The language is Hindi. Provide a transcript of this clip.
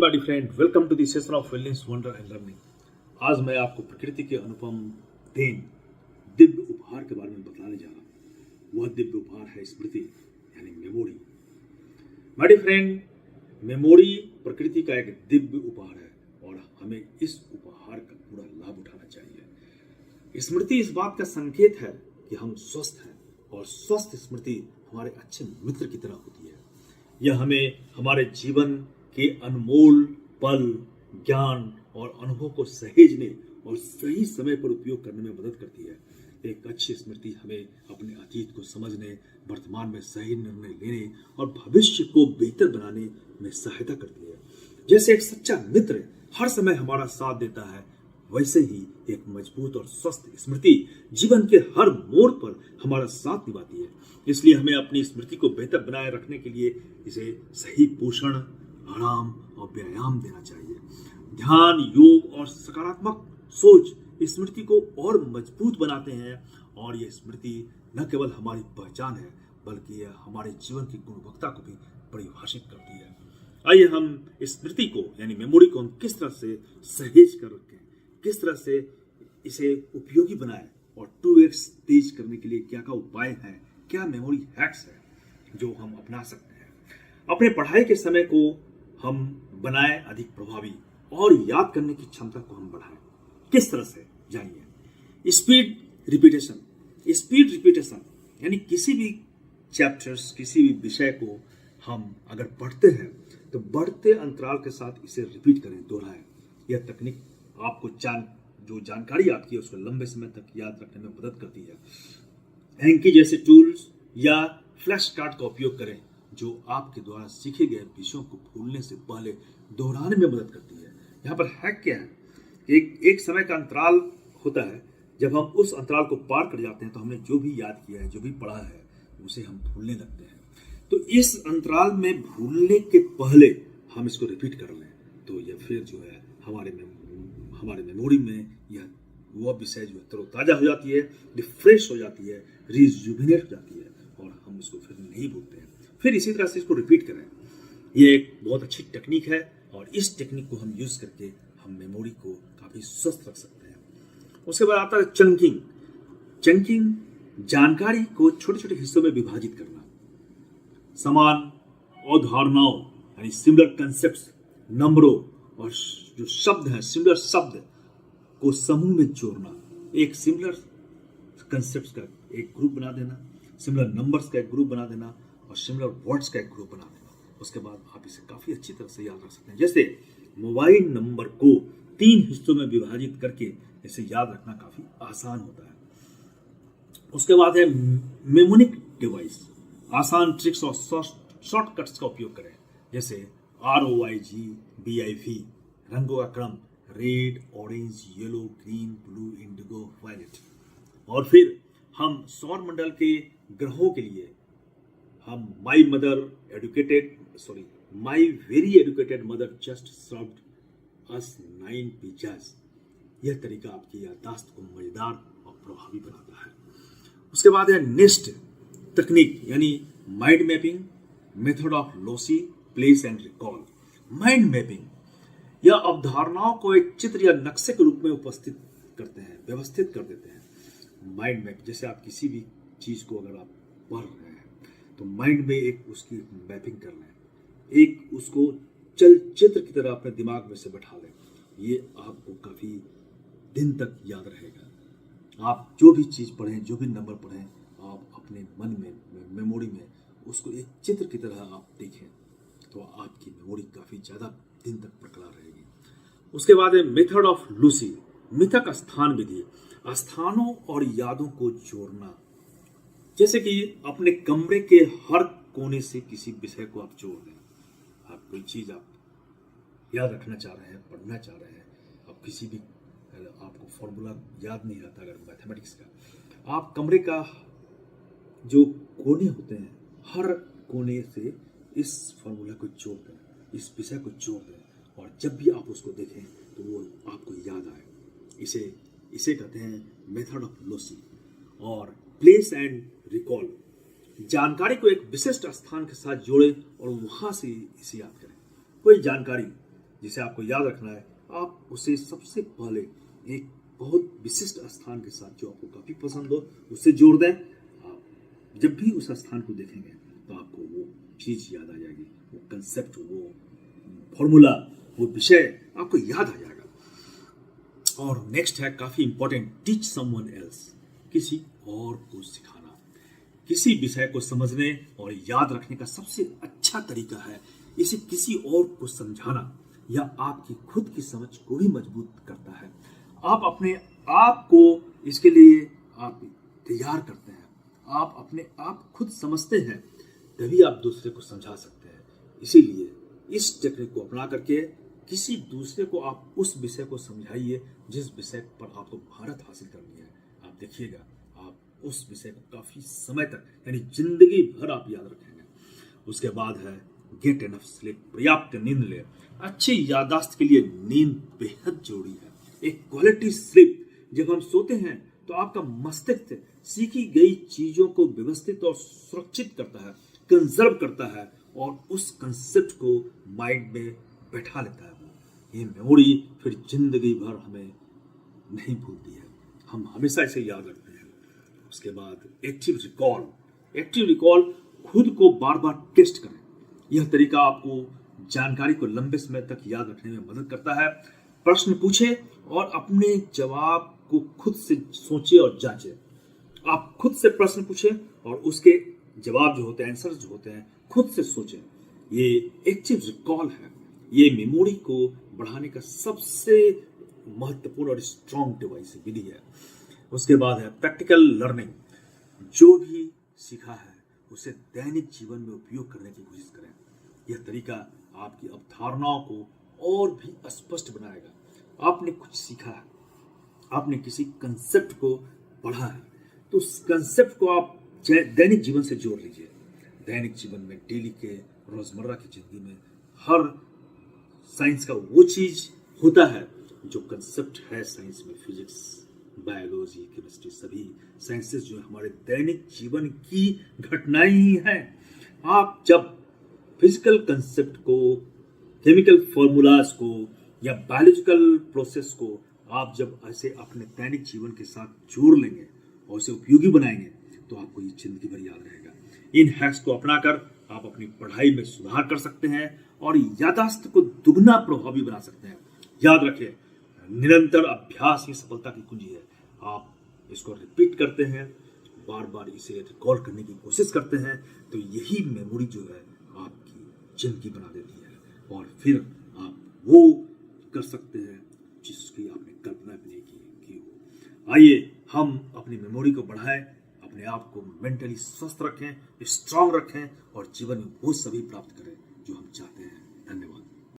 My dear friend, welcome to the session of wellness wonder and learning. आज मैं आपको प्रकृति के अनुपम देन दिव्य उपहार के बारे में बताने जा रहा हूँ। वह दिव्य उपहार है स्मृति यानी memory. My dear friend, memory प्रकृति का एक दिव्य उपहार है और हमें इस उपहार का पूरा लाभ उठाना चाहिए। स्मृति इस बात का संकेत है कि हम स्वस्थ हैं और स्वस्थ स्मृति हमारे अच्छे मित्र की तरह होती है। यह हमें हमारे जीवन के अनमोल पल, ज्ञान और अनुभव को सहेजने और सही समय पर उपयोग करने में मदद करती है। एक अच्छी स्मृति हमें अपने अतीत को समझने, वर्तमान में सही निर्णय लेने और भविष्य को बेहतर बनाने में सहायता करती है। जैसे एक सच्चा मित्र हर समय हमारा साथ देता है, वैसे ही एक मजबूत और स्वस्थ स्मृति जीवन के हर मोड़ पर हमारा साथ निभाती है। इसलिए हमें अपनी स्मृति को बेहतर बनाए रखने के लिए इसे सही पोषण, आराम और व्यायाम देना चाहिए। ध्यान, योग और सकारात्मक सोच स्मृति को और मजबूत बनाते हैं और यह स्मृति न केवल हमारी पहचान है बल्कि यह हमारे जीवन की गुणवत्ता को भी परिभाषित करती है। आइए हम स्मृति को यानी मेमोरी को हम किस तरह से सहेज कर रखें, किस तरह से इसे उपयोगी बनाएं और 2x तेज करने के लिए क्या क्या उपाय हैं, क्या मेमोरी हैक्स है जो हम अपना सकते हैं। अपने पढ़ाई के समय को हम बनाएं अधिक प्रभावी और याद करने की क्षमता को हम बढ़ाएं। किस तरह से जानिए। स्पीड रिपीटेशन यानी किसी भी चैप्टर्स, किसी भी विषय को हम अगर पढ़ते हैं तो बढ़ते अंतराल के साथ इसे रिपीट करें, दोहराएं। यह तकनीक आपको जो जानकारी आपकी है उसको लंबे समय तक याद रखने में मदद करती है। एंकी जैसे टूल्स या फ्लैश कार्ड का उपयोग करें जो आपके द्वारा सीखे गए विषयों को भूलने से पहले दोहराने में मदद करती है। यहाँ पर हैक क्या है? एक समय का अंतराल होता है, जब हम उस अंतराल को पार कर जाते हैं तो हमने जो भी याद किया है, जो भी पढ़ा है, उसे हम भूलने लगते हैं। तो इस अंतराल में भूलने के पहले हम इसको रिपीट कर लें तो यह फिर जो है हमारे मेमोरी में यह वह विषय जो है तरोताजा हो जाती है, रिफ्रेश हो जाती है, रिजुविनेट हो जाती है और हम उसको फिर नहीं भूलते हैं। फिर इसी तरह से इसको रिपीट करें। ये एक बहुत अच्छी टेक्निक है और इस टेक्निक को हम यूज करके हम मेमोरी को काफी स्वस्थ रख सकते हैं। उसके बाद आता है चंकिंग जानकारी को छोटे छोटे हिस्सों में विभाजित करना। समान अवधारणाओं यानी सिमिलर कंसेप्ट्स, नंबरों और जो शब्द हैं, सिमिलर शब्द को समूह में जोड़ना। एक सिमिलर कंसेप्ट्स का एक ग्रुप बना देना, सिमिलर नंबर्स का एक ग्रुप बना देना और सिमिलर वर्ड्स का एक ग्रुप बना देना। उसके बाद आप इसे काफी अच्छी तरह से याद रख सकते हैं। जैसे मोबाइल नंबर को 3 हिस्सों में विभाजित करके इसे याद रखना काफी आसान होता है। उसके बाद है मेमोनिक डिवाइस। आसान ट्रिक्स और शॉर्टकट्स का उपयोग करें, जैसे ROIG, BIV, रंगों का क्रम red, orange, yellow, green, blue, indigo, violet. और फिर हम सौर मंडल के ग्रहों के लिए हम my very educated mother just served us 9 pizzas. यह तरीका आपकी याददाश्त को मजेदार और प्रभावी बनाता है। उसके बाद है नेस्ट तकनीक यानी mind mapping, method of lossy, place and recall. Mind mapping यह अवधारणाओं को एक चित्र या नक्शे के रूप में उपस्थित करते हैं, व्यवस्थित कर देते हैं। माइंड मैप जैसे आप किसी भी चीज को अगर आप पढ़ रहे हैं तो माइंड में एक उसकी मैपिंग कर लें, एक उसको चित्र की तरह अपने दिमाग में से बैठा लें। ये आपको काफी दिन तक याद रहेगा। आप जो भी चीज पढ़ें, जो भी नंबर पढ़ें, आप अपने मन में, मेमोरी में उसको एक चित्र की तरह आप देखें तो आपकी मेमोरी काफी ज्यादा दिन तक बरकरार रहेगी। उसके बाद है मेथड ऑफ लूसी, मिथक स्थान विधि। स्थानों और यादों को जोड़ना, जैसे कि अपने कमरे के हर कोने से किसी विषय को आप जोड़ दें। आप कोई चीज आप याद रखना चाह रहे हैं, पढ़ना चाह रहे हैं, आप किसी भी आपको फॉर्मूला याद नहीं रहता अगर मैथमेटिक्स का, आप कमरे का जो कोने होते हैं हर कोने से इस फॉर्मूला को जोड़ दें, इस विषय को जोड़ दें और जब भी आप उसको देखें तो वो आपको याद आए। इसे कहते हैं मेथड ऑफ लोसी। और प्लेस एंड रिकॉल, जानकारी को एक विशिष्ट स्थान के साथ जोड़ें और वहां से इसे याद करें। कोई जानकारी जिसे आपको याद रखना है, आप उसे सबसे पहले एक बहुत विशिष्ट स्थान के साथ जो आपको काफ़ी पसंद हो उससे जोड़ दें। आप जब भी उस स्थान को देखेंगे तो आपको वो चीज़ याद आ जाएगी, वो कंसेप्ट, वो फॉर्मूला, वो विषय आपको याद आ जाएगा। और नेक्स्ट है काफ़ी इंपॉर्टेंट, टीच समवन एल्स, किसी और को सिखाना। किसी विषय को समझने और याद रखने का सबसे अच्छा तरीका है इसे किसी और को समझाना। यह आपकी खुद की समझ को भी मजबूत करता है। आप अपने आप को इसके लिए आप तैयार करते हैं। आप अपने आप खुद समझते हैं तभी आप दूसरे को समझा सकते हैं। इसीलिए इस टेक्निक को अपना करके किसी दूसरे को आप उस विषय को समझाइए जिस विषय पर आपको महारत हासिल करनी है। आप देखिएगा आप उस विषय को काफ़ी समय तक यानी जिंदगी भर आप याद रखेंगे। उसके बाद है गेट एनफ स्लीप, पर्याप्त नींद ले। अच्छी याददाश्त के लिए नींद बेहद जरूरी है। एक क्वालिटी स्लीप, जब हम सोते हैं तो आपका मस्तिष्क सीखी गई चीजों को व्यवस्थित और सुरक्षित करता है, कंजर्व करता है और उस कंसेप्ट को माइंड में बैठा लेता है। ये मेमोरी फिर जिंदगी भर हमें नहीं भूलती है, हम हमेशा इसे याद रखते हैं। उसके बाद एक्टिव रिकॉल। एक्टिव रिकॉल, खुद को बार बार टेस्ट करें। यह तरीका आपको जानकारी को लंबे समय तक याद रखने में मदद करता है। प्रश्न पूछे और अपने जवाब को खुद से सोचे और जांचे। आप खुद से प्रश्न पूछे और उसके जवाब जो होते हैं, आंसर जो होते हैं, खुद से सोचें। ये एक्टिव रिकॉल है। ये मेमोरी को बढ़ाने का सबसे महत्वपूर्ण और स्ट्रॉन्ग डिवाइस विधि है। उसके बाद है प्रैक्टिकल लर्निंग। जो भी सीखा है उसे दैनिक जीवन में उपयोग करने की कोशिश करें। यह तरीका आपकी अवधारणाओं को और भी स्पष्ट बनाएगा। आपने कुछ सीखा है, आपने किसी कंसेप्ट को पढ़ा है, तो उस कंसेप्ट को आप दैनिक जीवन से जोड़ लीजिए। दैनिक जीवन में, डेली के रोजमर्रा की जिंदगी में हर साइंस का वो चीज होता है जो कंसेप्ट है साइंस में। फिजिक्स, बायोलॉजी, केमिस्ट्री, सभी साइंसेस जो हमारे दैनिक जीवन की घटनाएं ही हैं। आप जब फिजिकल कंसेप्ट को, केमिकल फॉर्मूलाज को या बायोलॉजिकल प्रोसेस को आप जब ऐसे अपने दैनिक जीवन के साथ जोड़ लेंगे और उसे उपयोगी बनाएंगे तो आपको ये जिंदगी भर याद रहेगा। इन हैक्स को अपनाकर आप अपनी पढ़ाई में सुधार कर सकते हैं और याददाश्त को दुगना प्रभावी बना सकते हैं। याद रखें, निरंतर अभ्यास ही सफलता की कुंजी है। आप इसको रिपीट करते हैं, बार बार इसे रिकॉल करने की कोशिश करते हैं, तो यही मेमोरी जो है आपकी जिंदगी बना देती है और फिर आप वो कर सकते हैं जिसकी आपने कल्पना भी नहीं की हो। आइए हम अपनी मेमोरी को बढ़ाएं, अपने आप को मेंटली स्वस्थ रखें, स्ट्रांग रखें और जीवन में वो सभी प्राप्त करें जो हम चाहते हैं। धन्यवाद।